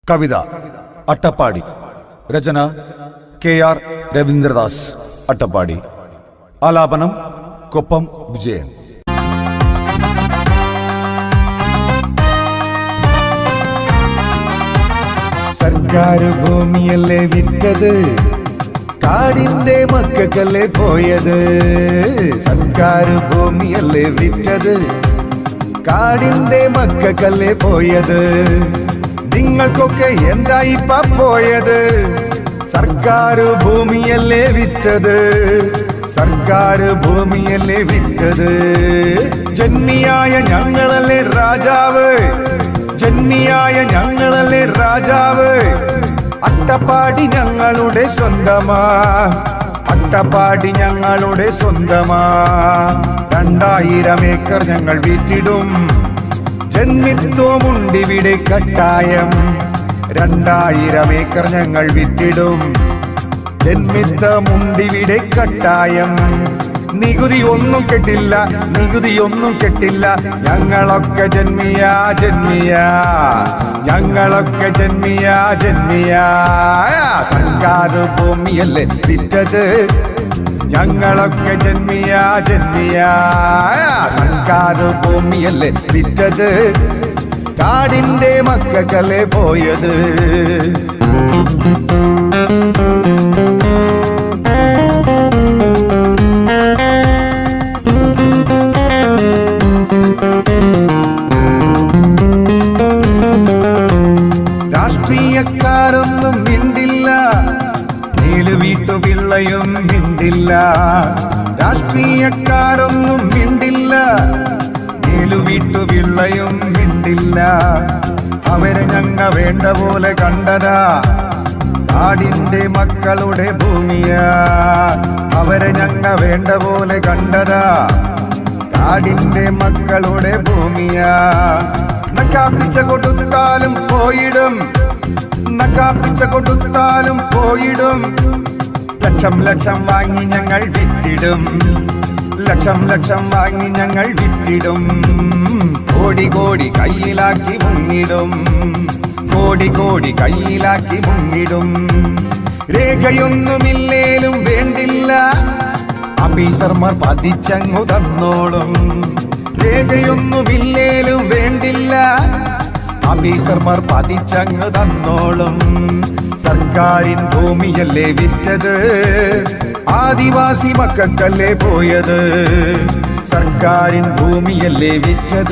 കവിത അട്ടപ്പാടി. രചന KR Ravindradas Attappadi. ആലാപനം കൊപ്പം വിജയൻ. സർക്കാർ ഭൂമിയല്ലേ വിറ്റത്, കാടിന്റെ മക്കൾക്കല്ലേ പോയത്. സർക്കാർ ഭൂമിയല്ലേ വിറ്റത്, കാടിന്റെ മക്കൾക്കല്ലേ പോയത്. നിങ്ങൾക്കൊക്കെ എന്തായി പോയത്? സർക്കാർ ഭൂമിയല്ലേ വിറ്റത്, സർക്കാർ ഭൂമിയല്ലേ വിറ്റത്. ജന്മിയായ ഞങ്ങളല്ലേ രാജാവ്, ജന്മിയായ ഞങ്ങളല്ലേ രാജാവ്. അട്ടപ്പാടി ഞങ്ങളുടെ സ്വന്തമാ, അട്ടപ്പാടി ഞങ്ങളുടെ സ്വന്തമാ. 2000 ഏക്കർ ഞങ്ങൾ വിറ്റിടും, ജന്മിത്വമുണ്ടിവിടെ കട്ടായം. 2000 ഏക്കർ ഞങ്ങൾ വിറ്റിടും, ജന്മിത്വമുണ്ടിവിടെ കട്ടായം. നികുതി ഒന്നും കെട്ടില്ല, നികുതി ഒന്നും കെട്ടില്ല. ഞങ്ങളൊക്കെ ജന്മിയാ ജന്മിയാ, ഞങ്ങളൊക്കെ ജന്മിയാ ജന്മിയാ. സർക്കാർ ഭൂമിയല്ലേ വിറ്റത്, ഞങ്ങളൊക്കെ ജന്മിയാ ജന്മിയാ. സർക്കാർ ഭൂമിയല്ലേ വിറ്റത്, കാടിന്റെ മക്കൾക്കല്ലേ പോയത്. രാഷ്ട്രീയക്കാരൊന്നും മിണ്ടില്ല, നീലുവീട്ടുപിള്ളയും മിണ്ടില്ല. രാഷ്ട്രീയക്കാരൊന്നും മിണ്ടില്ല, നീലുവീട്ടുപിള്ളയും മിണ്ടില്ല. അവരെ ഞങ്ങ വേണ്ട പോലെ കണ്ടതാ, കാടിന്റെ മക്കളുടെ ഭൂമിയാ. അവരെ ഞങ്ങ വേണ്ട പോലെ കണ്ടതാ, കാടിന്റെ മക്കളുടെ ഭൂമിയാ. നക്കാപ്പിച്ച കൊടുത്താലും പോയിടും, നക്കാപ്പിച്ച കൊടുത്താലും പോയിടും. ലക്ഷം ലക്ഷം വാങ്ങി ഞങ്ങൾ വിറ്റിടും, ലക്ഷം ലക്ഷം വാങ്ങി ഞങ്ങൾ വിറ്റിടും. കോടി കോടി കയ്യിലാക്കി മുങ്ങിടും, കോടി കോടി കയ്യിലാക്കി മുങ്ങിടും. രേഖയൊന്നുമില്ലേലും വേണ്ടില്ല, ഓഫീസർമാർ പതിച്ചങ്ങു തന്നോളും. രേഖയൊന്നുമില്ലേലും വേണ്ടില്ല, ഓഫീസർമാർ പതിച്ചങ്ങ് തന്നോളും. സർക്കാരിൻ ഭൂമിയല്ലേ വിറ്റത്, ആദിവാസി മക്കൾക്കല്ലേ പോയത്. സർക്കാരിൻ ഭൂമിയല്ലേ വിറ്റത്.